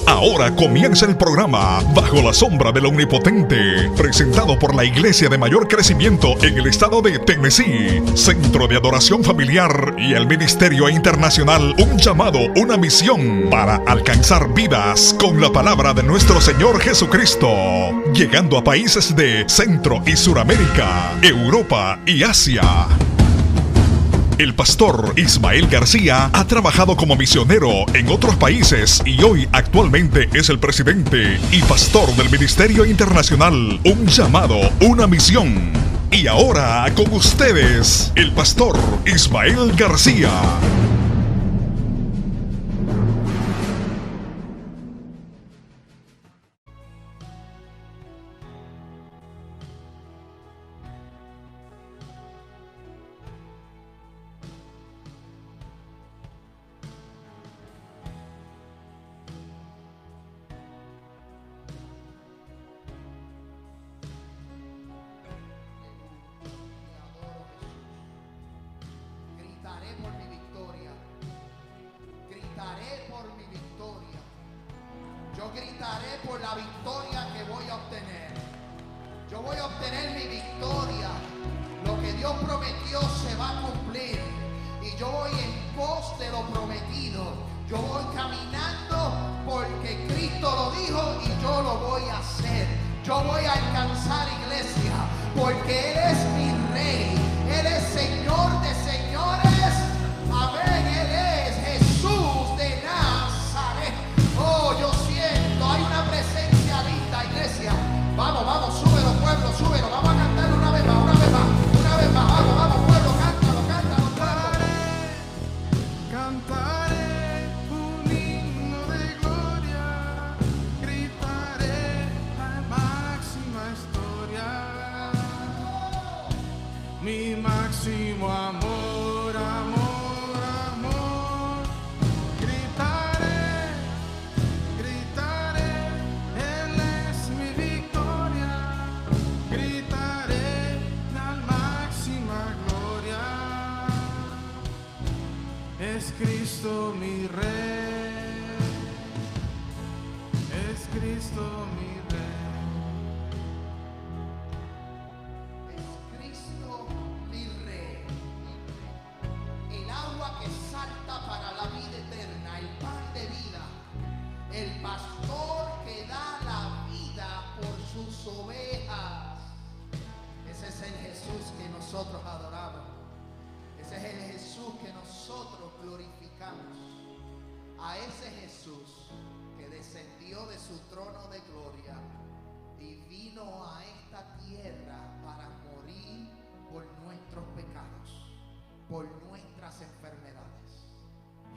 Ahora comienza el programa Bajo la Sombra del Omnipotente, presentado por la iglesia de mayor crecimiento en el estado de Tennessee, Centro de Adoración Familiar y el Ministerio Internacional, un llamado, una misión para alcanzar vidas con la palabra de nuestro Señor Jesucristo, llegando a países de Centro y Suramérica, Europa y Asia. El pastor Ismael García ha trabajado como misionero en otros países y hoy actualmente es el presidente y pastor del Ministerio Internacional, un llamado, una misión. Y ahora con ustedes, el pastor Ismael García. Yo gritaré por la victoria que voy a obtener. Yo voy a obtener mi victoria. Lo que Dios prometió se va a cumplir. Y yo voy en pos de lo prometido. Yo voy caminando porque Cristo lo dijo y yo lo voy a hacer. Yo voy a alcanzar, iglesia, porque Él es mi Rey. Él es Señor de señores. Amén. Él es Jesús de Nazaret. Oh, yo siento, hay una presencia linda, iglesia. Vamos, vamos, súbelo, pueblo, súbelo. Vamos a cantar una vez más, una vez más, una vez más. Vamos, vamos, pueblo, cántalo, cántalo, cántalo. Cantaré un himno de gloria, gritaré la máxima historia, mi máximo amor, amor, amor. Gritaré, gritaré, Él es mi victoria, gritaré la máxima gloria. Es Cristo mi Rey, es Cristo mi Rey. Es Cristo mi Rey. El agua que salta para la vida eterna, el pan de vida, el pastor que da la vida por sus ovejas. Ese es el Jesús que nosotros adoramos. Ese es el Jesús que nosotros glorificamos. A ese Jesús que descendió de su trono de gloria y vino a esta tierra para morir por nuestros pecados, por nuestras enfermedades.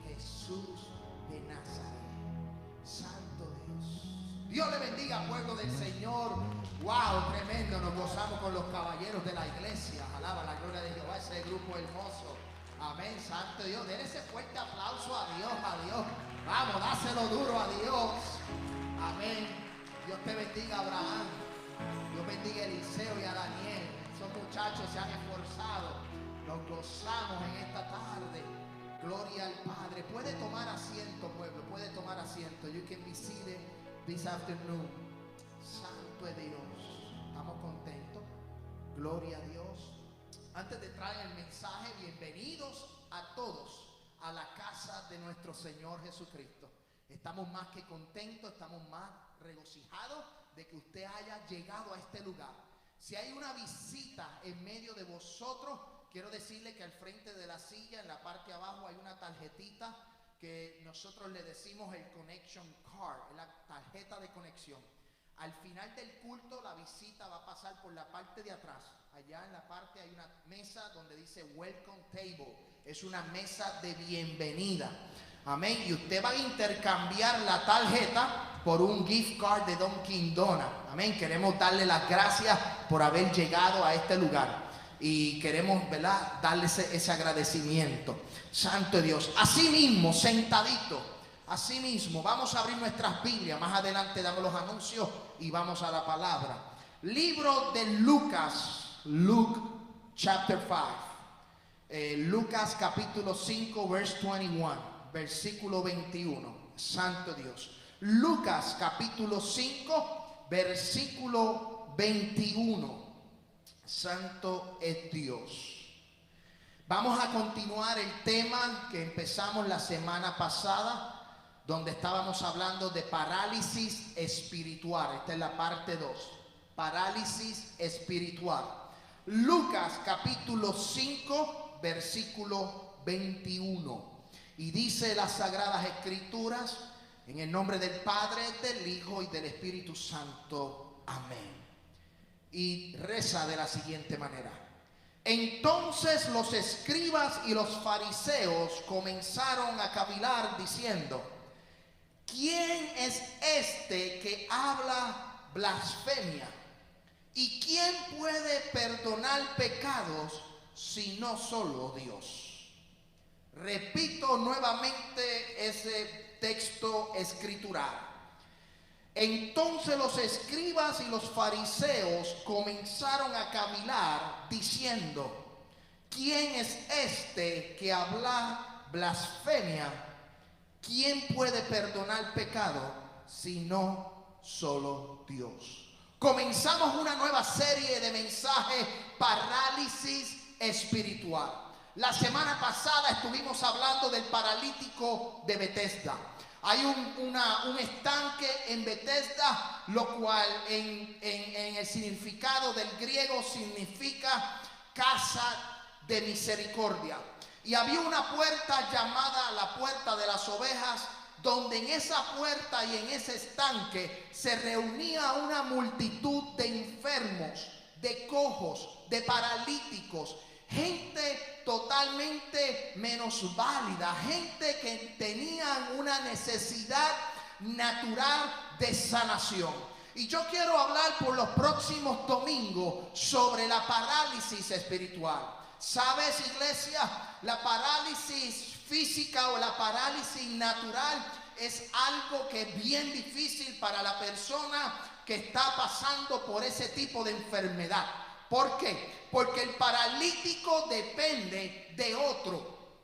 Jesús de Nazaret, Santo Dios. Dios le bendiga, pueblo del Señor. Wow, tremendo. Nos gozamos con los caballeros de la iglesia. Alaba la gloria de Jehová, ese grupo hermoso. Amén, Santo Dios. Den ese fuerte aplauso a Dios, a Dios. Vamos, dáselo duro a Dios. Amén. Dios te bendiga, Abraham. Dios bendiga a Eliseo y a Daniel. Esos muchachos se han esforzado. Nos gozamos en esta tarde. Gloria al Padre. Puede tomar asiento, pueblo. Puede tomar asiento. You can be seated this afternoon. Santo es Dios. Estamos contentos. Gloria a Dios. Antes de traer el mensaje, bienvenidos a todos a la casa de nuestro Señor Jesucristo. Estamos más que contentos, estamos más regocijados de que usted haya llegado a este lugar. Si hay una visita en medio de vosotros, quiero decirle que al frente de la silla, en la parte de abajo, hay una tarjetita que nosotros le decimos el connection card, la tarjeta de conexión. Al final del culto, la visita va a pasar por la parte de atrás. Allá en la parte hay una mesa donde dice Welcome Table. Es una mesa de bienvenida. Amén. Y usted va a intercambiar la tarjeta por un gift card de Dunkin' Donuts. Amén. Queremos darle las gracias por haber llegado a este lugar. Y queremos, ¿verdad?, darle ese agradecimiento. Santo Dios. Así mismo, sentadito. Así mismo, vamos a abrir nuestras Biblias. Más adelante damos los anuncios y vamos a la palabra. Libro de Lucas. Luke chapter 5. Lucas capítulo 5 verse 21, versículo 21. Santo Dios. Lucas capítulo 5, versículo 21. Santo es Dios. Vamos a continuar el tema que empezamos la semana pasada, donde estábamos hablando de parálisis espiritual. Esta es la parte 2. Parálisis espiritual. Lucas capítulo 5, versículo 21. Y dice las Sagradas Escrituras, en el nombre del Padre, del Hijo y del Espíritu Santo. Amén. Y reza de la siguiente manera. Entonces los escribas y los fariseos comenzaron a cavilar diciendo: ¿quién es este que habla blasfemia? ¿Y quién puede perdonar pecados sino solo Dios? Repito nuevamente ese texto escritural. Entonces los escribas y los fariseos comenzaron a cavilar diciendo: ¿quién es este que habla blasfemia? ¿Quién puede perdonar pecado sino solo Dios? Comenzamos una nueva serie de mensajes, parálisis espiritual. La semana pasada estuvimos hablando del paralítico de Betesda. Hay un estanque en Betesda, lo cual en el significado del griego significa casa de misericordia. Y había una puerta llamada la puerta de las ovejas, donde en esa puerta y en ese estanque se reunía una multitud de enfermos, de cojos, de paralíticos, gente totalmente menosválida, gente que tenían una necesidad natural de sanación. Y yo quiero hablar por los próximos domingos sobre la parálisis espiritual. ¿Sabes, iglesia? La parálisis física o la parálisis natural es algo que es bien difícil para la persona que está pasando por ese tipo de enfermedad. ¿Por qué? Porque el paralítico depende de otro.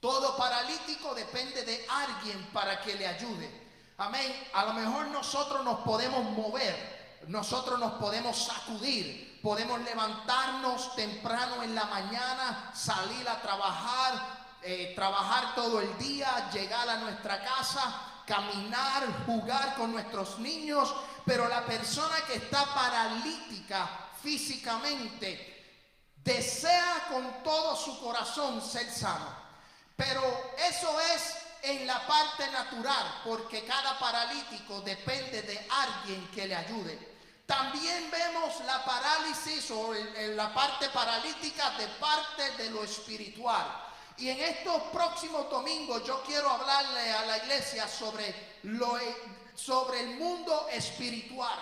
Todo paralítico depende de alguien para que le ayude. Amén. A lo mejor nosotros nos podemos mover, nosotros nos podemos sacudir, podemos levantarnos temprano en la mañana, salir a trabajar, trabajar todo el día, llegar a nuestra casa, caminar, jugar con nuestros niños. Pero la persona que está paralítica físicamente desea con todo su corazón ser sano, pero eso es en la parte natural, porque cada paralítico depende de alguien que le ayude. También vemos la parálisis o la parte paralítica de parte de lo espiritual. Y en estos próximos domingos yo quiero hablarle a la iglesia sobre el mundo espiritual.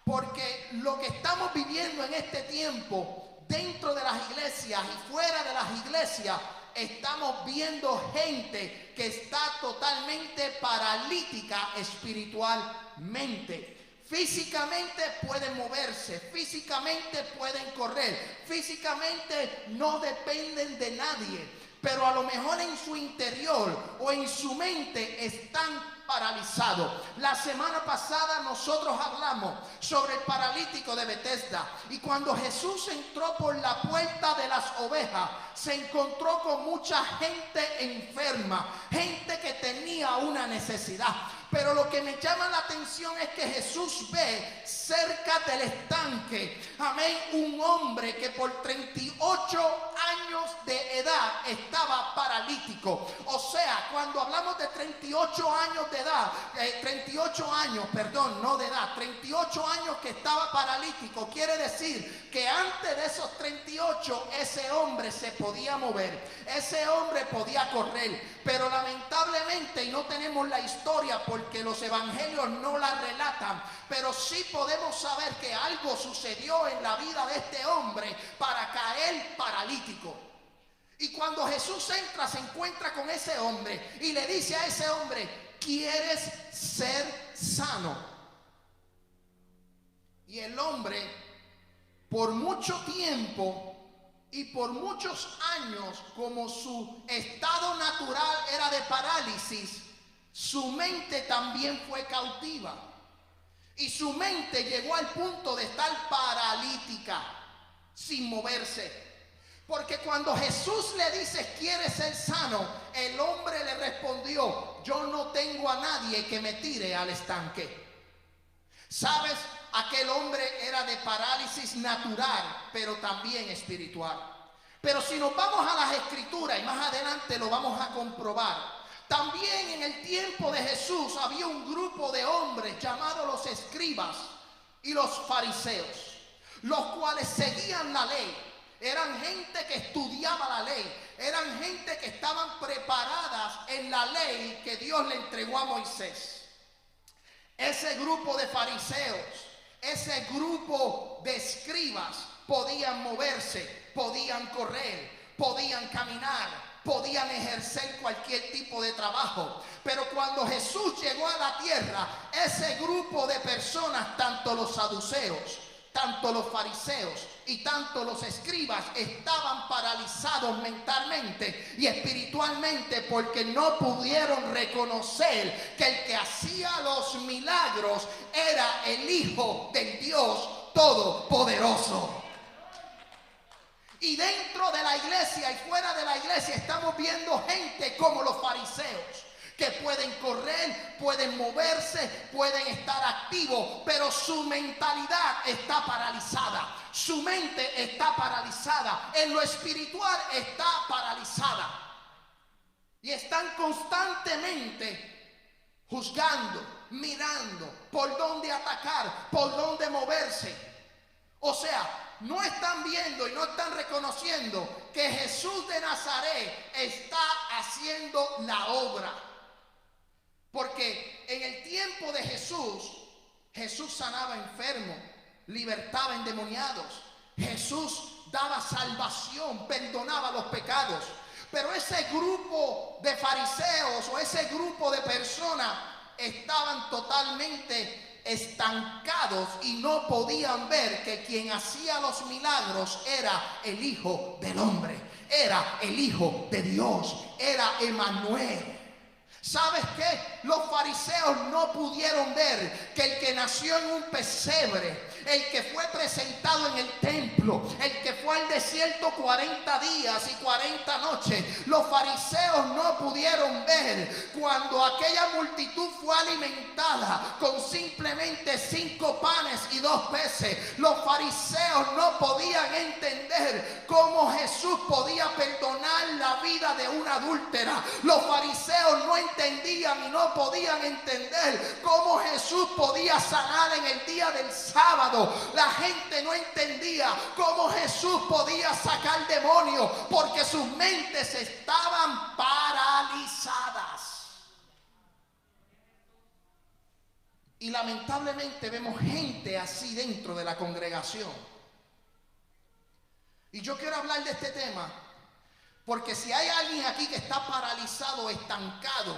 Porque lo que estamos viviendo en este tiempo, dentro de las iglesias y fuera de las iglesias, estamos viendo gente que está totalmente paralítica espiritualmente. Físicamente pueden moverse, físicamente pueden correr, físicamente no dependen de nadie, pero a lo mejor en su interior o en su mente están paralizado. La semana pasada nosotros hablamos sobre el paralítico de Betesda, y cuando Jesús entró por la puerta de las ovejas se encontró con mucha gente enferma, gente que tenía una necesidad. Pero lo que me llama la atención es que Jesús ve cerca del estanque, amén, un hombre que por 38 años de edad estaba paralítico. O sea, cuando hablamos de 38 años de edad, 38 años que estaba paralítico, quiere decir que antes de esos 38 ese hombre se podía mover, ese hombre podía correr. Pero lamentablemente, y no tenemos la historia porque los evangelios no la relatan, pero sí podemos saber que algo sucedió en la vida de este hombre para caer paralítico. Y cuando Jesús entra, se encuentra con ese hombre y le dice a ese hombre: ¿quieres ser sano? Y el hombre, por mucho tiempo y por muchos años, como su estado natural era de parálisis, su mente también fue cautiva. Y su mente llegó al punto de estar paralítica, sin moverse. Porque cuando Jesús le dice, ¿quieres ser sano?, el hombre le respondió, yo no tengo a nadie que me tire al estanque. ¿Sabes? Aquel hombre era de parálisis natural, pero también espiritual. Pero si nos vamos a las escrituras, y más adelante lo vamos a comprobar, también en el tiempo de Jesús había un grupo de hombres llamados los escribas y los fariseos, los cuales seguían la ley. Eran gente que estudiaba la ley, eran gente que estaban preparadas en la ley que Dios le entregó a Moisés. Ese grupo de fariseos, ese grupo de escribas podían moverse, podían correr, podían caminar, podían ejercer cualquier tipo de trabajo. Pero cuando Jesús llegó a la tierra, ese grupo de personas, tanto los saduceos, tanto los fariseos y tanto los escribas, estaban paralizados mentalmente y espiritualmente, porque no pudieron reconocer que el que hacía los milagros era el Hijo del Dios Todopoderoso. Y dentro de la iglesia y fuera de la iglesia estamos viendo gente como los fariseos, que pueden correr, pueden moverse, pueden estar activos, pero su mentalidad está paralizada. Su mente está paralizada. En lo espiritual está paralizada. Y están constantemente juzgando, mirando por dónde atacar, por dónde moverse. O sea, no están viendo y no están reconociendo que Jesús de Nazaret está haciendo la obra. Porque en el tiempo de Jesús, Jesús sanaba enfermos, libertaba endemoniados. Jesús daba salvación, perdonaba los pecados. Pero ese grupo de fariseos o ese grupo de personas estaban totalmente estancados y no podían ver que quien hacía los milagros era el Hijo del Hombre, era el Hijo de Dios, era Emmanuel. ¿Sabes qué? Los fariseos no pudieron ver que el que nació en un pesebre, el que fue presentado en el templo, el que fue al desierto 40 días y 40 noches, los fariseos no pudieron ver cuando aquella multitud fue alimentada con simplemente 5 panes y 2 peces. Los fariseos no podían entender cómo Jesús podía perdonar la vida de una adúltera. Los fariseos no entendían y no podían entender cómo Jesús podía sanar en el día del sábado. La gente no entendía cómo Jesús podía sacar demonios, porque sus mentes estaban paralizadas. Y lamentablemente vemos gente así dentro de la congregación. Y yo quiero hablar de este tema porque si hay alguien aquí que está paralizado, estancado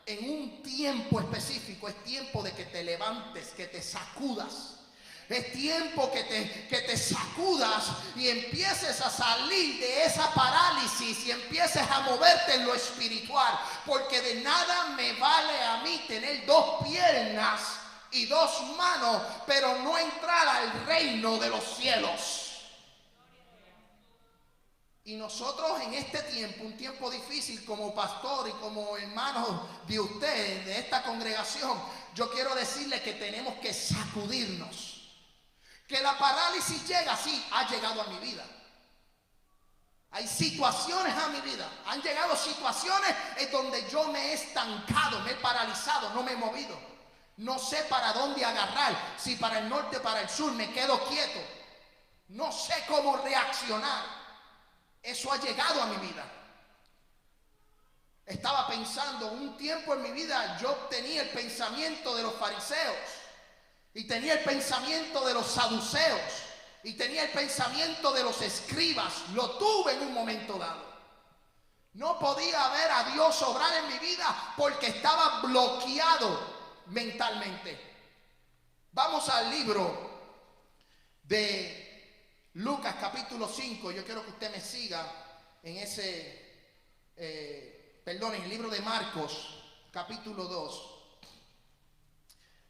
en un tiempo específico, es tiempo de que te levantes, que te sacudas. Es tiempo que te sacudas y empieces a salir de esa parálisis y empieces a moverte en lo espiritual. Porque de nada me vale a mí tener 2 piernas y 2 manos, pero no entrar al reino de los cielos. Y nosotros en este tiempo, un tiempo difícil, como pastor y como hermanos de ustedes, de esta congregación, yo quiero decirles que tenemos que sacudirnos. Que la parálisis llega, sí, ha llegado a mi vida. Hay situaciones a mi vida. Han llegado situaciones en donde yo me he estancado, me he paralizado, no me he movido. No sé para dónde agarrar, si para el norte o para el sur, me quedo quieto. No sé cómo reaccionar. Eso ha llegado a mi vida. Estaba pensando, un tiempo en mi vida yo tenía el pensamiento de los fariseos. Y tenía el pensamiento de los saduceos. Y tenía el pensamiento de los escribas. Lo tuve en un momento dado. No podía ver a Dios obrar en mi vida porque estaba bloqueado mentalmente. Vamos al libro de Lucas capítulo 5. Yo quiero que usted me siga en ese, en el libro de Marcos capítulo 2.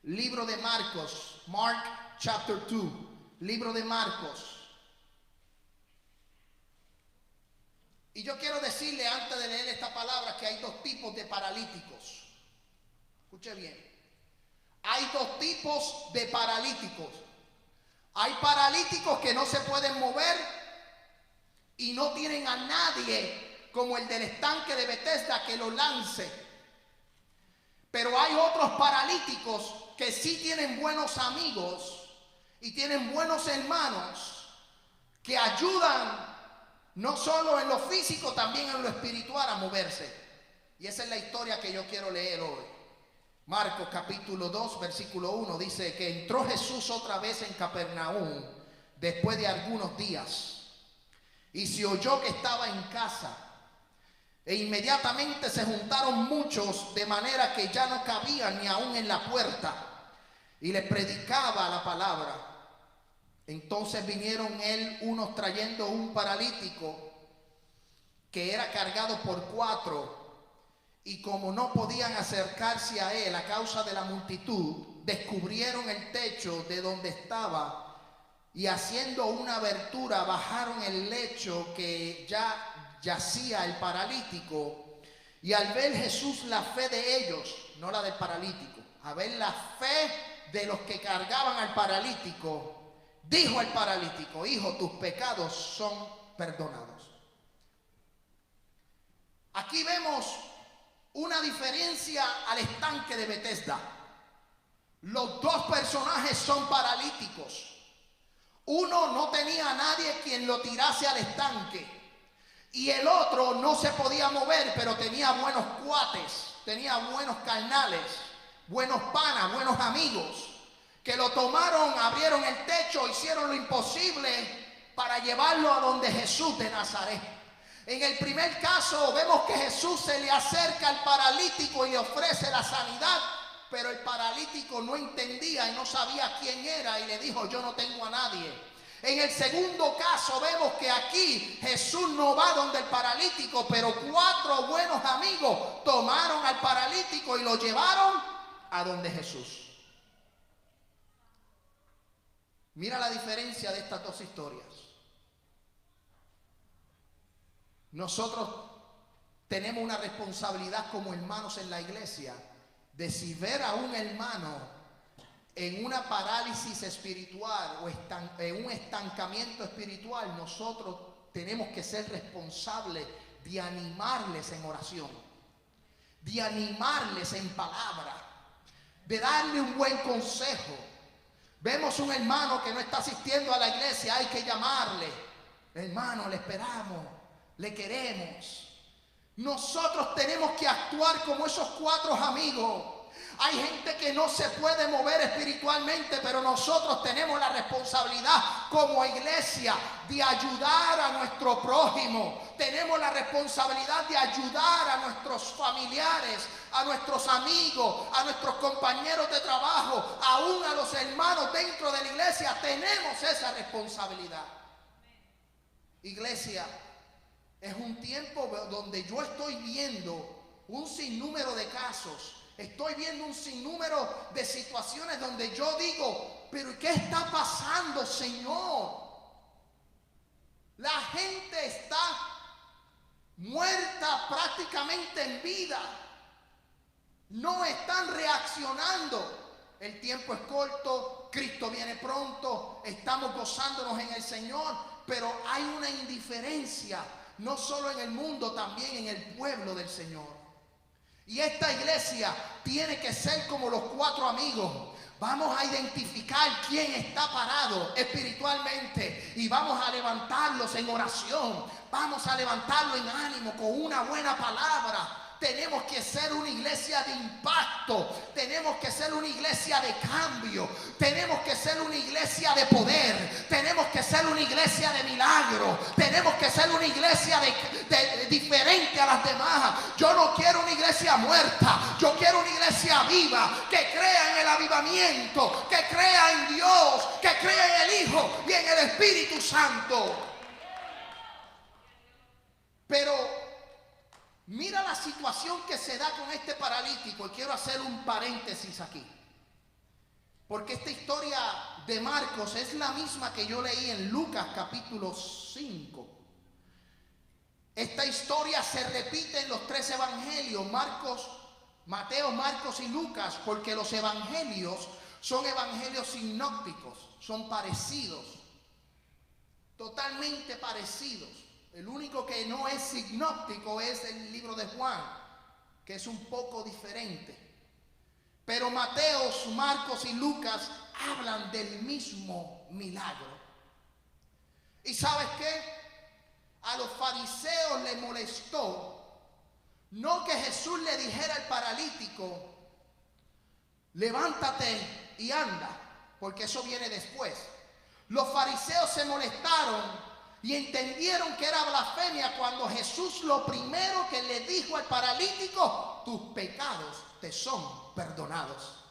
Libro de Marcos, Mark chapter 2. Libro de Marcos. Y yo quiero decirle antes de leer esta palabra que hay dos tipos de paralíticos. Escuche bien. Hay dos tipos de paralíticos. Hay paralíticos que no se pueden mover y no tienen a nadie como el del estanque de Bethesda que lo lance. Pero hay otros paralíticos que sí tienen buenos amigos y tienen buenos hermanos que ayudan no solo en lo físico, también en lo espiritual a moverse. Y esa es la historia que yo quiero leer hoy. Marcos capítulo 2, versículo 1 dice que entró Jesús otra vez en Capernaum después de algunos días y se oyó que estaba en casa. E inmediatamente se juntaron muchos de manera que ya no cabían ni aún en la puerta y les predicaba la palabra. Entonces vinieron él unos trayendo un paralítico que era cargado por 4 y como no podían acercarse a él a causa de la multitud, descubrieron el techo de donde estaba y haciendo una abertura bajaron el lecho que ya yacía el paralítico. Y al ver Jesús la fe de ellos, no la del paralítico, a ver la fe de los que cargaban al paralítico, dijo al paralítico: hijo, tus pecados son perdonados. Aquí vemos una diferencia al estanque de Bethesda. Los dos personajes son paralíticos. Uno no tenía a nadie quien lo tirase al estanque y el otro no se podía mover, pero tenía buenos cuates, tenía buenos carnales, buenos panas, buenos amigos que lo tomaron, abrieron el techo, hicieron lo imposible para llevarlo a donde Jesús de Nazaret. En el primer caso vemos que Jesús se le acerca al paralítico y le ofrece la sanidad, pero el paralítico no entendía y no sabía quién era y le dijo: yo no tengo a nadie. En el segundo caso vemos que aquí Jesús no va donde el paralítico, pero 4 buenos amigos tomaron al paralítico y lo llevaron a donde Jesús. Mira la diferencia de estas dos historias. Nosotros tenemos una responsabilidad como hermanos en la iglesia de si ver a un hermano en una parálisis espiritual o en un estancamiento espiritual, nosotros tenemos que ser responsables de animarles en oración, de animarles en palabra, de darle un buen consejo. Vemos un hermano que no está asistiendo a la iglesia, hay que llamarle: hermano, le esperamos, le queremos. Nosotros tenemos que actuar como esos 4 amigos. Hay gente que no se puede mover espiritualmente, pero nosotros tenemos la responsabilidad como iglesia de ayudar a nuestro prójimo. Tenemos la responsabilidad de ayudar a nuestros familiares, a nuestros amigos, a nuestros compañeros de trabajo, aún a los hermanos dentro de la iglesia. Tenemos esa responsabilidad. Iglesia, es un tiempo donde yo estoy viendo un sinnúmero de casos. Estoy viendo un sinnúmero de situaciones donde yo digo: pero ¿qué está pasando, Señor? La gente está muerta prácticamente en vida. No están reaccionando. El tiempo es corto, Cristo viene pronto, estamos gozándonos en el Señor, pero hay una indiferencia, no solo en el mundo, también en el pueblo del Señor. Y esta iglesia tiene que ser como los 4 amigos. Vamos a identificar quién está parado espiritualmente y vamos a levantarlos en oración. Vamos a levantarlo en ánimo con una buena palabra. Tenemos que ser una iglesia de impacto. Tenemos que ser una iglesia de cambio. Tenemos que ser una iglesia de poder. Tenemos que ser una iglesia de milagro. Tenemos que ser una iglesia diferente a las demás. Yo no quiero una iglesia muerta. Yo quiero una iglesia viva, que crea en el avivamiento, que crea en Dios, que crea en el Hijo y en el Espíritu Santo. Pero Mira la situación que se da con este paralítico. Y quiero hacer un paréntesis aquí, porque esta historia de Marcos es la misma que yo leí en Lucas capítulo 5. Esta historia se repite en los 3 evangelios, Mateo, Marcos y Lucas, porque los evangelios son evangelios sinópticos, son parecidos, totalmente parecidos. El único que no es sinóptico es el libro de Juan, que es un poco diferente. Pero Mateo, Marcos y Lucas hablan del mismo milagro. ¿Y sabes qué? A los fariseos les molestó no que Jesús le dijera al paralítico, levántate y anda, porque eso viene después. Los fariseos se molestaron y entendieron que era blasfemia cuando Jesús lo primero que le dijo al paralítico, tus pecados te son perdonados.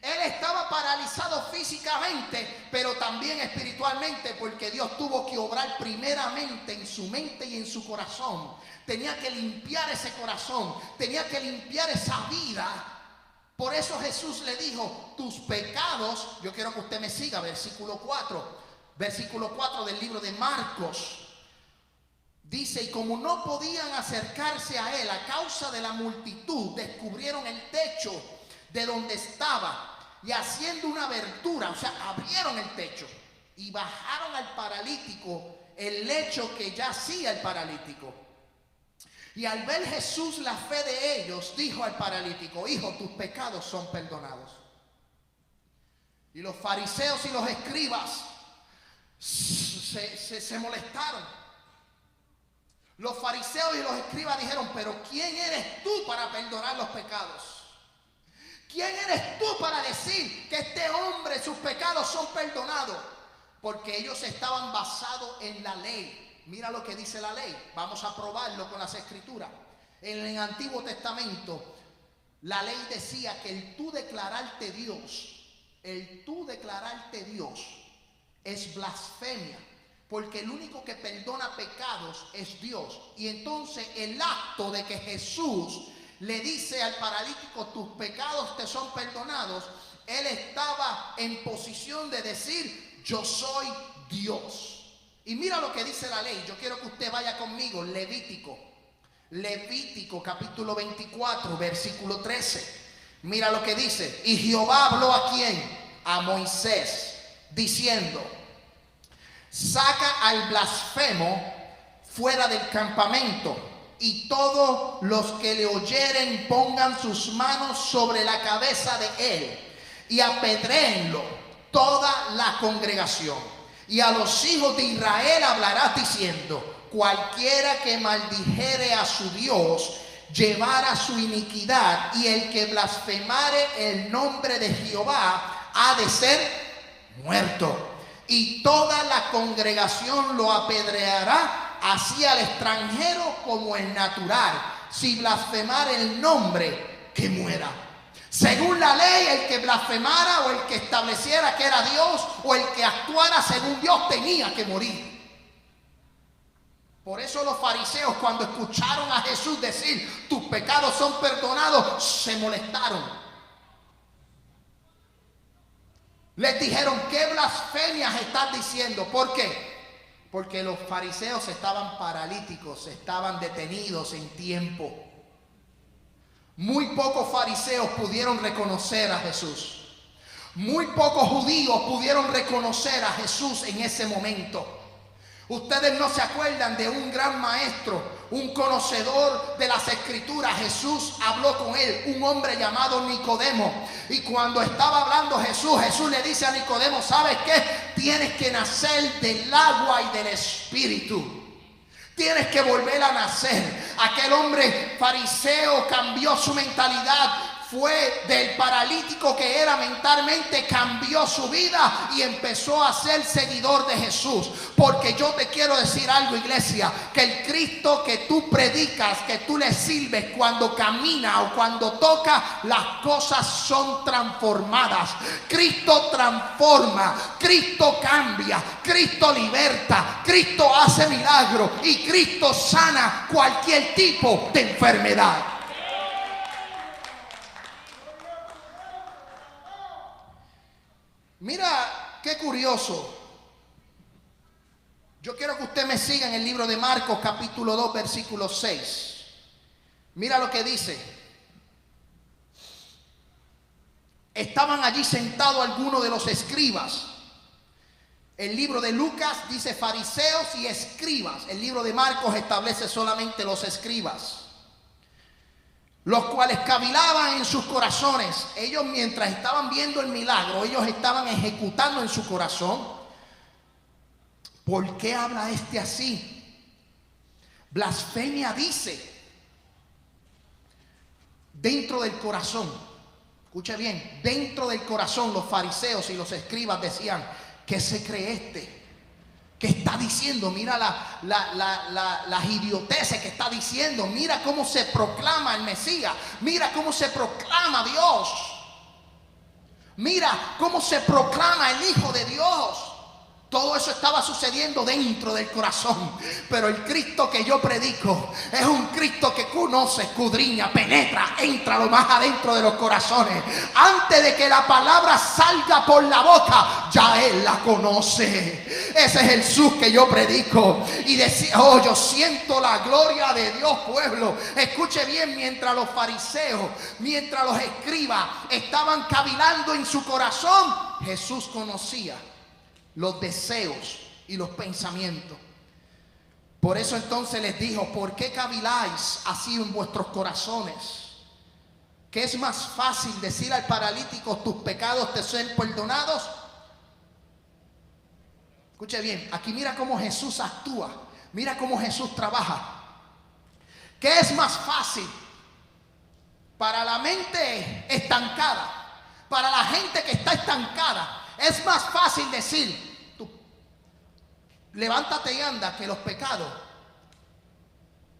Él estaba paralizado físicamente, pero también espiritualmente, porque Dios tuvo que obrar primeramente en su mente y en su corazón. Tenía que limpiar ese corazón, tenía que limpiar esa vida. Por eso Jesús le dijo, tus pecados, yo quiero que usted me siga, versículo 4 del libro de Marcos. Dice, y como no podían acercarse a él a causa de la multitud, descubrieron el techo de donde estaba y haciendo una abertura, o sea, abrieron el techo y bajaron al paralítico el lecho que yacía el paralítico. Y al ver Jesús la fe de ellos, dijo al paralítico, hijo, tus pecados son perdonados. Y los fariseos y los escribas se molestaron. Los fariseos y los escribas dijeron, pero ¿quién eres tú para perdonar los pecados? ¿Quién eres tú para decir que este hombre, sus pecados son perdonados? Porque ellos estaban basados en la ley. Mira lo que dice la ley. Vamos a probarlo con las escrituras. En el Antiguo Testamento, la ley decía que el tú declararte Dios es blasfemia. Porque el único que perdona pecados es Dios. Y entonces el acto de que Jesús le dice al paralítico, tus pecados te son perdonados, él estaba en posición de decir, yo soy Dios. Y mira lo que dice la ley. Yo quiero que usted vaya conmigo. Levítico capítulo 24 versículo 13. Mira lo que dice. Y Jehová habló ¿a quién? A Moisés, diciendo, saca al blasfemo fuera del campamento, y todos los que le oyeren pongan sus manos sobre la cabeza de él y apedréenlo toda la congregación. Y a los hijos de Israel hablarás diciendo, cualquiera que maldijere a su Dios llevará su iniquidad, y el que blasfemare el nombre de Jehová ha de ser muerto. Y toda la congregación lo apedreará, así al extranjero como el natural. Si blasfemare el nombre, que muera. Según la ley, el que blasfemara o el que estableciera que era Dios o el que actuara según Dios tenía que morir. Por eso los fariseos, cuando escucharon a Jesús decir tus pecados son perdonados, se molestaron. Les dijeron, ¿qué blasfemias estás diciendo? ¿Por qué? Porque los fariseos estaban paralíticos, estaban detenidos en tiempo. Muy pocos fariseos pudieron reconocer a Jesús. Muy pocos judíos pudieron reconocer a Jesús en ese momento. Ustedes no se acuerdan de un gran maestro, un conocedor de las escrituras. Jesús habló con él, un hombre llamado Nicodemo. Y cuando estaba hablando Jesús le dice a Nicodemo, ¿sabes qué? Tienes que nacer del agua y del espíritu. Tienes que volver a nacer. Aquel hombre fariseo cambió su mentalidad. fue del paralítico que era mentalmente, cambió su vida y empezó a ser seguidor de Jesús. Porque yo te quiero decir algo, iglesia, que el Cristo que tú predicas, que tú le sirves, cuando camina o cuando toca, las cosas son transformadas. Cristo transforma, Cristo cambia, Cristo liberta, Cristo hace milagros y Cristo sana cualquier tipo de enfermedad. Mira qué curioso. Yo quiero que usted me siga en el libro de Marcos capítulo 2 versículo 6. Mira lo que dice. Estaban allí sentados algunos de los escribas. El libro de Lucas dice fariseos y escribas. El libro de Marcos establece solamente los escribas, los cuales cavilaban en sus corazones. Ellos, mientras estaban viendo el milagro, ellos estaban ejecutando en su corazón: ¿por qué habla este así? Blasfemia dice. Dentro del corazón, escuche bien, dentro del corazón los fariseos y los escribas decían: ¿qué se cree este? ¿Qué está diciendo? Mira las idioteces que está diciendo. Mira cómo se proclama el Mesías. Mira cómo se proclama Dios. Mira cómo se proclama el Hijo de Dios. Todo eso estaba sucediendo dentro del corazón. Pero el Cristo que yo predico es un Cristo que conoce, escudriña, penetra, entra lo más adentro de los corazones. Antes de que la palabra salga por la boca, ya Él la conoce. Ese es el Jesús que yo predico. Y decía: oh, yo siento la gloria de Dios, pueblo. Escuche bien, mientras los fariseos, mientras los escribas estaban cavilando en su corazón, Jesús conocía los deseos y los pensamientos. Por eso entonces les dijo: ¿por qué caviláis así en vuestros corazones? ¿Qué es más fácil decir al paralítico: tus pecados te son perdonados? Escuche bien, aquí mira cómo Jesús actúa, mira cómo Jesús trabaja. ¿Qué es más fácil para la mente estancada, para la gente que está estancada? Es más fácil decir: tú, levántate y anda, que los pecados.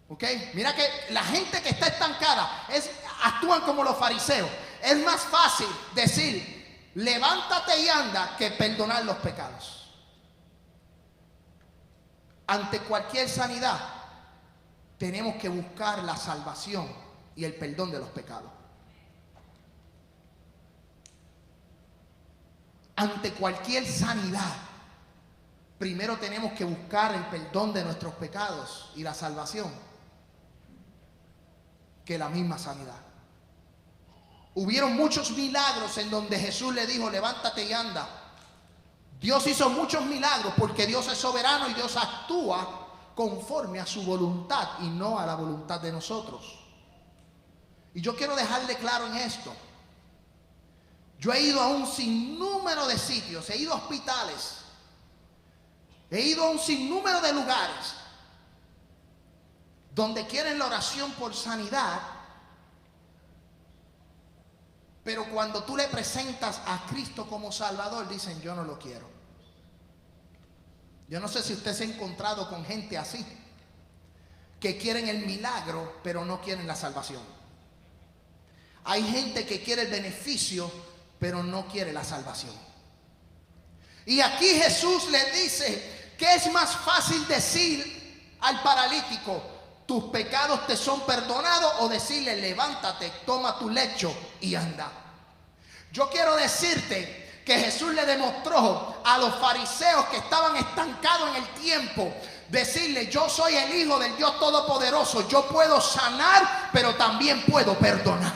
¿Ok? Mira que la gente que está estancada actúan como los fariseos. Es más fácil decir: levántate y anda, que perdonar los pecados. Ante cualquier sanidad tenemos que buscar la salvación y el perdón de los pecados. Ante cualquier sanidad, primero tenemos que buscar el perdón de nuestros pecados y la salvación, que la misma sanidad. Hubieron muchos milagros en donde Jesús le dijo: levántate y anda. Dios hizo muchos milagros porque Dios es soberano y Dios actúa conforme a su voluntad y no a la voluntad de nosotros. Y yo quiero dejarle claro en esto. Yo he ido a un sinnúmero de sitios, he ido a hospitales, he ido a un sinnúmero de lugares donde quieren la oración por sanidad, pero cuando tú le presentas a Cristo como Salvador, dicen: yo no lo quiero. Yo no sé si usted se ha encontrado con gente así, que quieren el milagro, pero no quieren la salvación. Hay gente que quiere el beneficio, pero no quiere la salvación. Y aquí Jesús le dice: ¿qué es más fácil decir al paralítico: tus pecados te son perdonados? O decirle: levántate, toma tu lecho y anda. Yo quiero decirte que Jesús le demostró a los fariseos que estaban estancados en el tiempo, decirle: yo soy el Hijo del Dios Todopoderoso, yo puedo sanar, pero también puedo perdonar.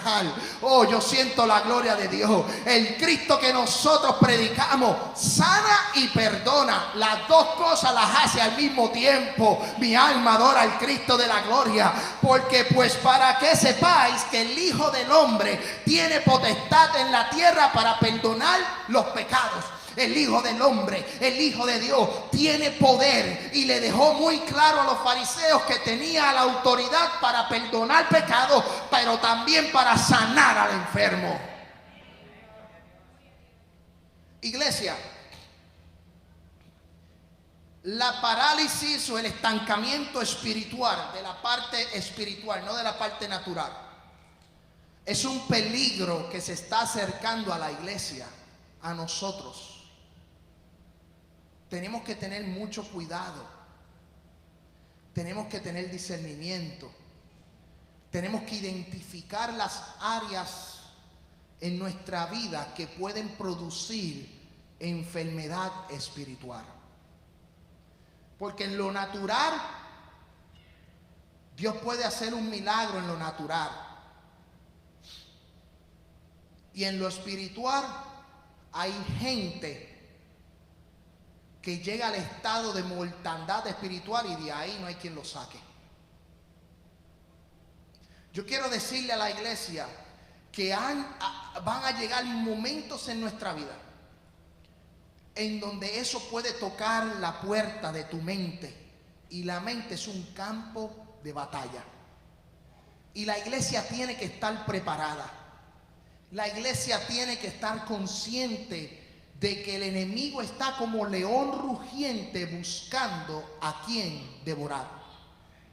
Oh, yo siento la gloria de Dios. El Cristo que nosotros predicamos sana y perdona. Las dos cosas las hace al mismo tiempo. Mi alma adora al Cristo de la gloria, porque pues para que sepáis que el Hijo del Hombre tiene potestad en la tierra para perdonar los pecados. el Hijo del Hombre, el Hijo de Dios, tiene poder y le dejó muy claro a los fariseos que tenía la autoridad para perdonar pecados, pero también para sanar al enfermo. Iglesia, la parálisis o el estancamiento espiritual, de la parte espiritual, no de la parte natural, es un peligro que se está acercando a la iglesia, a nosotros. Tenemos que tener mucho cuidado. Tenemos que tener discernimiento. Tenemos que identificar las áreas en nuestra vida que pueden producir enfermedad espiritual. Porque en lo natural, Dios puede hacer un milagro en lo natural. Y en lo espiritual hay gente que llega al estado de mortandad espiritual y de ahí no hay quien lo saque. Yo quiero decirle a la iglesia que van a llegar momentos en nuestra vida en donde eso puede tocar la puerta de tu mente, y la mente es un campo de batalla, y la iglesia tiene que estar preparada. La iglesia tiene que estar consciente de que el enemigo está como león rugiente buscando a quien devorar.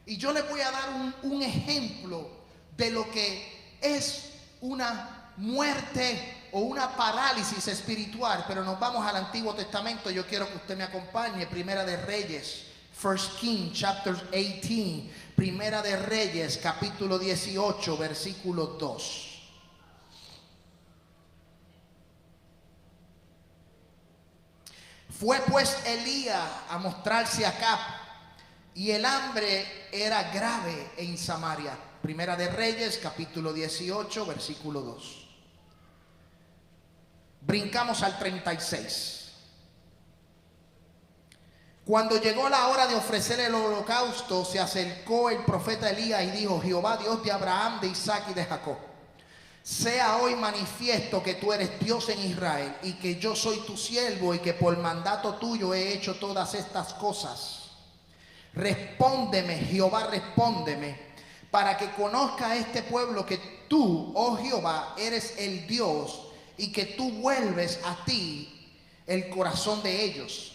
Y yo les voy a dar un ejemplo de lo que es una muerte o una parálisis espiritual, pero nos vamos al Antiguo Testamento. Yo quiero que usted me acompañe. Primera de Reyes, 1 Kings chapter 18, Primera de Reyes capítulo 18 versículo 2. Fue pues Elías a mostrarse a Acab, y el hambre era grave en Samaria. Primera de Reyes capítulo 18 versículo 2. Brincamos al 36. Cuando llegó la hora de ofrecer el holocausto, se acercó el profeta Elías y dijo: Jehová, Dios de Abraham, de Isaac y de Jacob, sea hoy manifiesto que tú eres Dios en Israel, y que yo soy tu siervo, y que por mandato tuyo he hecho todas estas cosas. Respóndeme, Jehová, respóndeme, para que conozca este pueblo que tú, oh Jehová, eres el Dios, y que tú vuelves a ti el corazón de ellos.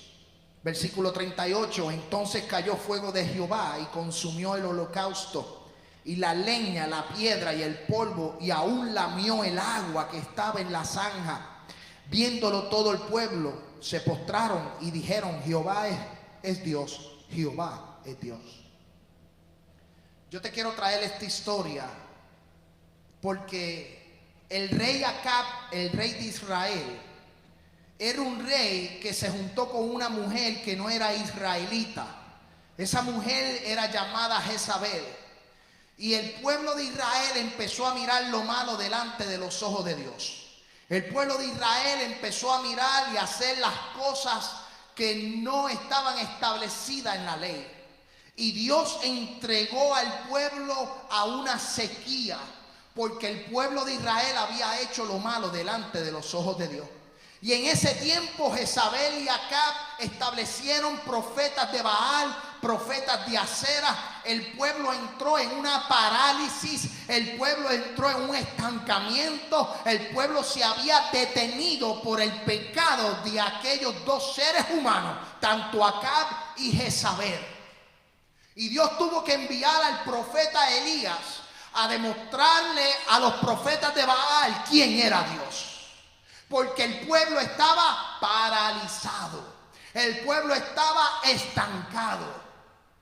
Versículo 38. Entonces cayó fuego de Jehová y consumió el holocausto, y la leña, la piedra y el polvo, y aún lamió el agua que estaba en la zanja. Viéndolo todo el pueblo, se postraron y dijeron: Jehová es Dios, Jehová es Dios. Yo te quiero traer esta historia porque el rey Acab, el rey de Israel, era un rey que se juntó con una mujer que no era israelita. Esa mujer era llamada Jezabel. Y el pueblo de Israel empezó a mirar lo malo delante de los ojos de Dios. El pueblo de Israel empezó a mirar y a hacer las cosas que no estaban establecidas en la ley. Y Dios entregó al pueblo a una sequía, porque el pueblo de Israel había hecho lo malo delante de los ojos de Dios. Y en ese tiempo Jezabel y Acab establecieron profetas de Baal, profetas de Acera. El pueblo entró en una parálisis, el pueblo entró en un estancamiento, el pueblo se había detenido por el pecado de aquellos dos seres humanos, tanto Acab y Jezabel. Y Dios tuvo que enviar al profeta Elías a demostrarle a los profetas de Baal quién era Dios. Porque el pueblo estaba paralizado, el pueblo estaba estancado.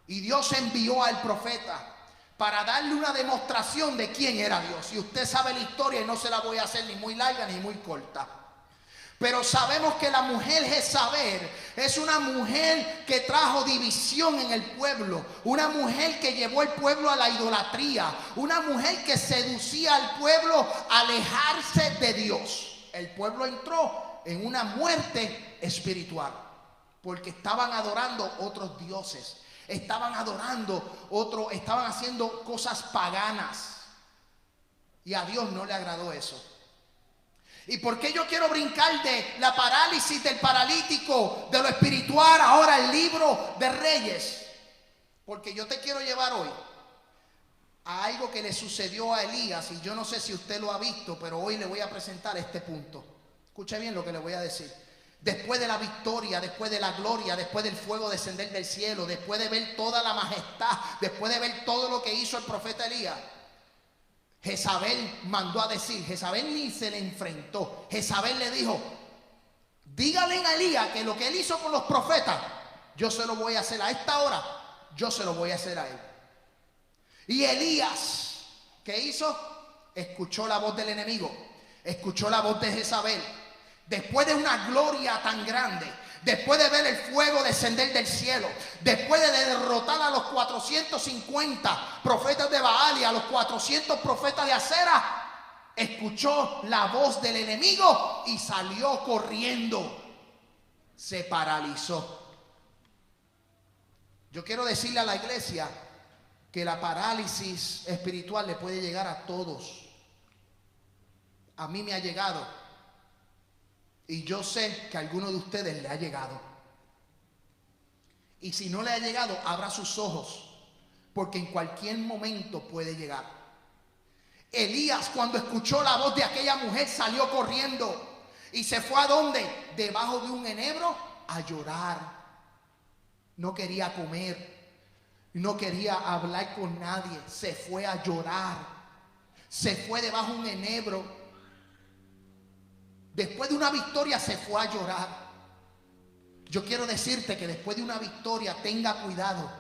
Y Dios envió al profeta para darle una demostración de quién era Dios. Y usted sabe la historia y no se la voy a hacer ni muy larga ni muy corta. Pero sabemos que la mujer Jezabel es una mujer que trajo división en el pueblo, una mujer que llevó al pueblo a la idolatría, una mujer que seducía al pueblo a alejarse de Dios. El pueblo entró en una muerte espiritual porque estaban adorando otros dioses, estaban haciendo cosas paganas, y a Dios no le agradó eso. ¿Y por qué yo quiero brincar de la parálisis del paralítico, de lo espiritual, ahora al libro de Reyes? Porque yo te quiero llevar hoy a algo que le sucedió a Elías, y yo no sé si usted lo ha visto, pero hoy le voy a presentar este punto. Escuche bien lo que le voy a decir. Después de la victoria, después de la gloria, después del fuego descender del cielo, después de ver toda la majestad, después de ver todo lo que hizo el profeta Elías, Jezabel mandó a decir, Jezabel ni se le enfrentó, Jezabel le dijo: dígale a Elías que lo que él hizo con los profetas, yo se lo voy a hacer a esta hora, yo se lo voy a hacer a él. Y Elías, ¿qué hizo? Escuchó la voz del enemigo, escuchó la voz de Jezabel. Después de una gloria tan grande, después de ver el fuego descender del cielo, después de derrotar a los 450 profetas de Baal y a los 400 profetas de Acera, escuchó la voz del enemigo y salió corriendo. Se paralizó. Yo quiero decirle a la iglesia que la parálisis espiritual le puede llegar a todos. A mí me ha llegado. Y yo sé que a alguno de ustedes le ha llegado. Y si no le ha llegado, abra sus ojos, porque en cualquier momento puede llegar. Elías, cuando escuchó la voz de aquella mujer, salió corriendo y se fue ¿a dónde? Debajo de un enebro a llorar. No quería comer, no quería hablar con nadie, se fue a llorar. Se fue debajo de un enebro. Después de una victoria se fue a llorar. Yo quiero decirte que después de una victoria tenga cuidado.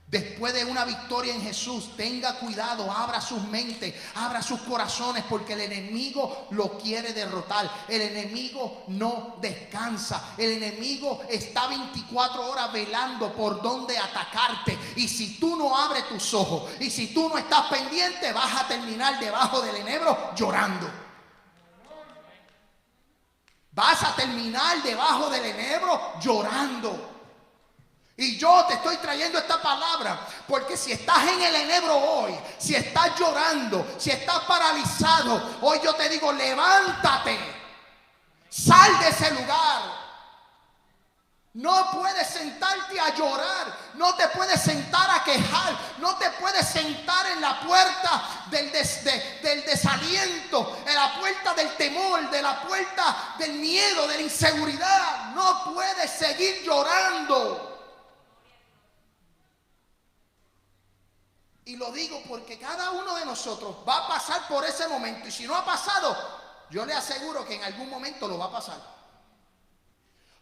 Después de una victoria en Jesús, tenga cuidado, abra sus mentes, abra sus corazones, porque el enemigo lo quiere derrotar. El enemigo no descansa. El enemigo está 24 horas velando por dónde atacarte. Y si tú no abres tus ojos, y si tú no estás pendiente, vas a terminar debajo del enebro llorando. Vas a terminar debajo del enebro llorando. Y yo te estoy trayendo esta palabra porque si estás en el enebro hoy, si estás llorando, si estás paralizado, hoy yo te digo: levántate, sal de ese lugar. No puedes sentarte a llorar, no te puedes sentar a quejar, no te puedes sentar en la puerta del desaliento, en la puerta del temor, de la puerta del miedo, de la inseguridad. No puedes seguir llorando. Y lo digo porque cada uno de nosotros va a pasar por ese momento, y si no ha pasado, yo le aseguro que en algún momento lo va a pasar.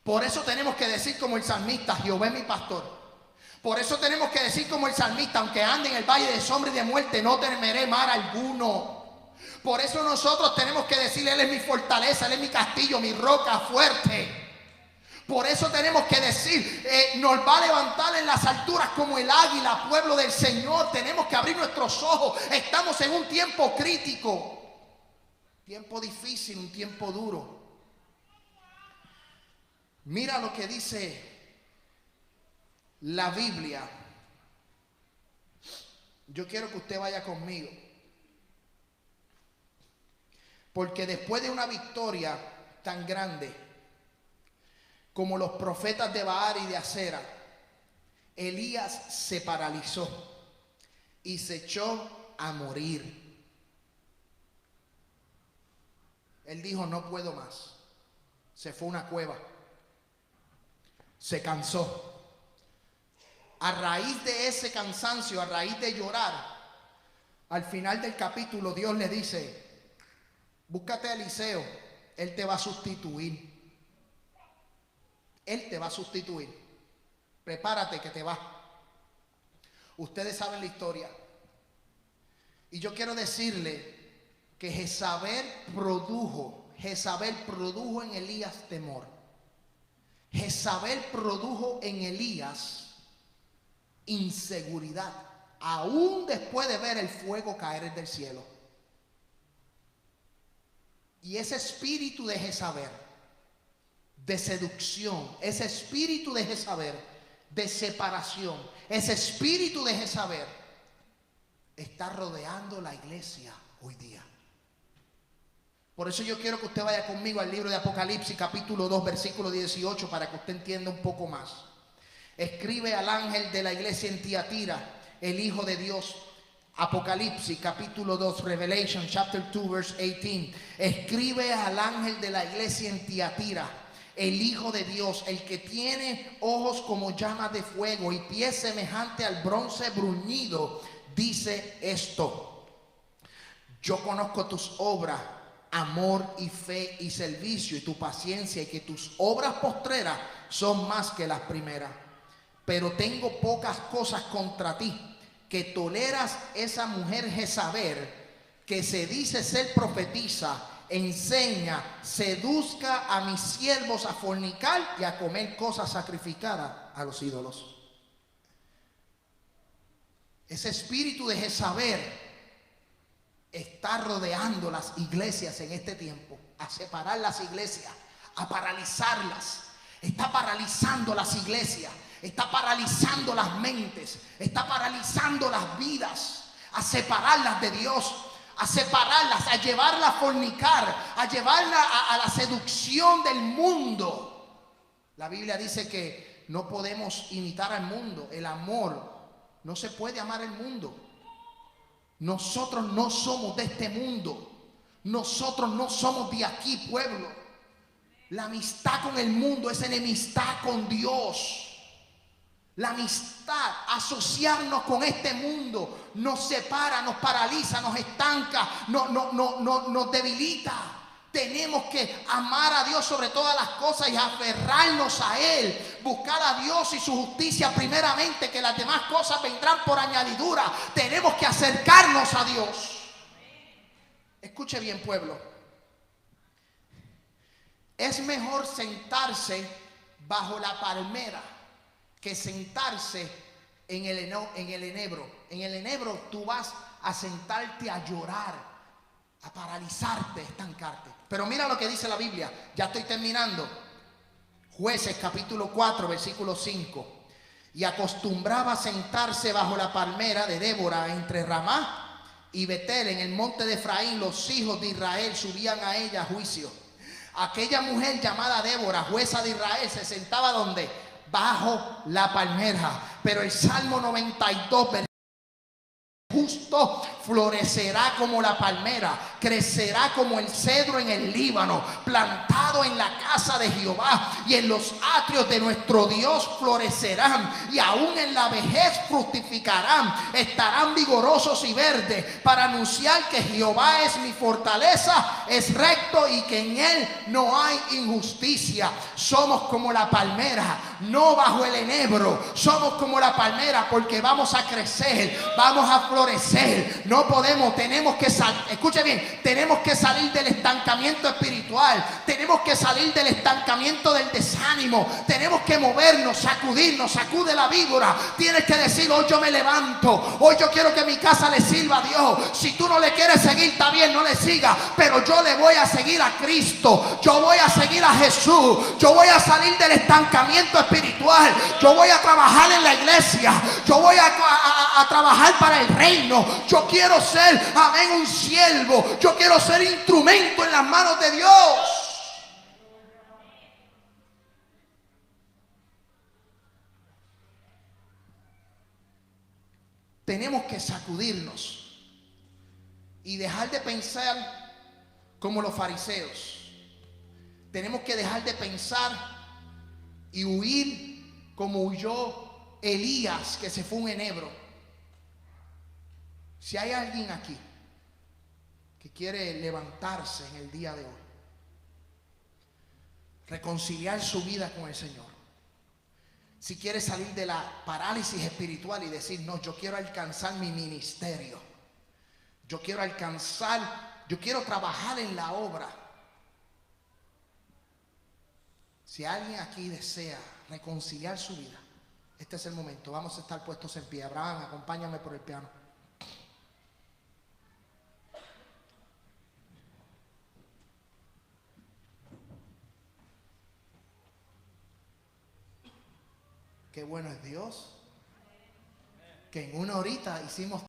Por eso tenemos que decir como el salmista: Jehová es mi pastor. Por eso tenemos que decir como el salmista: aunque ande en el valle de sombra y de muerte, no temeré mal alguno. Por eso nosotros tenemos que decir: Él es mi fortaleza, Él es mi castillo, mi roca fuerte. Por eso tenemos que decir: nos va a levantar en las alturas como el águila, pueblo del Señor. Tenemos que abrir nuestros ojos. Estamos en un tiempo crítico, tiempo difícil, un tiempo duro. Mira lo que dice la Biblia. Yo quiero que usted vaya conmigo, porque después de una victoria tan grande como los profetas de Baal y de Acera, Elías se paralizó y se echó a morir. Él dijo: no puedo más. Se fue a una cueva. Se cansó. A raíz de ese cansancio, a raíz de llorar, al final del capítulo Dios le dice: búscate a Eliseo, él te va a sustituir. Él te va a sustituir. Prepárate que te va. Ustedes saben la historia. Y yo quiero decirle que Jezabel produjo en Elías temor. Jezabel produjo en Elías inseguridad, aún después de ver el fuego caer del cielo. Y ese espíritu de Jezabel, de seducción, ese espíritu de Jezabel, de separación, ese espíritu de Jezabel está rodeando la iglesia hoy día. Por eso yo quiero que usted vaya conmigo al libro de Apocalipsis, capítulo 2, versículo 18, para que usted entienda un poco más. Escribe al ángel de la iglesia en Tiatira, el Hijo de Dios. Apocalipsis, capítulo 2, Revelation, chapter 2, verse 18. Escribe al ángel de la iglesia en Tiatira, el Hijo de Dios, el que tiene ojos como llamas de fuego y pies semejante al bronce bruñido, dice esto: yo conozco tus obras, amor y fe y servicio y tu paciencia, y que tus obras postreras son más que las primeras. Pero tengo pocas cosas contra ti, que toleras esa mujer Jezabel, que se dice ser profetisa, enseña, seduzca a mis siervos a fornicar y a comer cosas sacrificadas a los ídolos. Ese espíritu de Jezabel está rodeando las iglesias en este tiempo, a separar las iglesias, a paralizarlas. Está paralizando las iglesias, está paralizando las mentes, está paralizando las vidas, a separarlas de Dios, a separarlas, a llevarlas a fornicar, a llevarlas a la seducción del mundo. La Biblia dice que no podemos imitar al mundo. El amor, no se puede amar el mundo. Nosotros no somos de este mundo. Nosotros no somos de aquí, pueblo. La amistad con el mundo es enemistad con Dios. La amistad, asociarnos con este mundo, nos separa, nos paraliza, nos estanca, nos debilita. Tenemos que amar a Dios sobre todas las cosas y aferrarnos a Él. Buscar a Dios y su justicia primeramente, que las demás cosas vendrán por añadidura. Tenemos que acercarnos a Dios. Escuche bien, pueblo. Es mejor sentarse bajo la palmera que sentarse en el enebro. En el enebro tú vas a sentarte a llorar, a paralizarte, a estancarte. Pero mira lo que dice la Biblia. Ya estoy terminando. Jueces capítulo 4, versículo 5. Y acostumbraba a sentarse bajo la palmera de Débora entre Ramá y Betel, en el monte de Efraín. Los hijos de Israel subían a ella a juicio. Aquella mujer llamada Débora, jueza de Israel, se sentaba ¿dónde? Bajo la palmera. Pero el Salmo 92, justo florecerá como la palmera, crecerá como el cedro en el Líbano, plantado en la casa de Jehová, y en los atrios de nuestro Dios florecerán, y aún en la vejez fructificarán, estarán vigorosos y verdes, para anunciar que Jehová es mi fortaleza, es recto y que en él no hay injusticia. Somos como la palmera, no bajo el enebro. Somos como la palmera porque vamos a crecer, vamos a florecer. No podemos, tenemos que salir, escuche bien, tenemos que salir del estancamiento espiritual, tenemos que salir del estancamiento del desánimo, tenemos que movernos, sacudirnos. Sacude la víbora. Tienes que decir: hoy yo me levanto, hoy yo quiero que mi casa le sirva a Dios. Si tú no le quieres seguir, está bien, no le sigas, pero yo le voy a seguir a Cristo, yo voy a seguir a Jesús, yo voy a salir del estancamiento espiritual, yo voy a trabajar en la iglesia, yo voy a trabajar para el reino. Yo quiero ser, amén, un siervo, yo quiero ser instrumento en las manos de Dios. Tenemos que sacudirnos y dejar de pensar como los fariseos. Tenemos que dejar de pensar y huir como huyó Elías, que se fue a un enebro. Si hay alguien aquí que quiere levantarse en el día de hoy, reconciliar su vida con el Señor, si quiere salir de la parálisis espiritual y decir: no, yo quiero alcanzar mi ministerio, yo quiero alcanzar, yo quiero trabajar en la obra. Si alguien aquí desea reconciliar su vida, este es el momento. Vamos a estar puestos en pie. Abraham, acompáñame por el piano. Qué bueno es Dios, que en una horita hicimos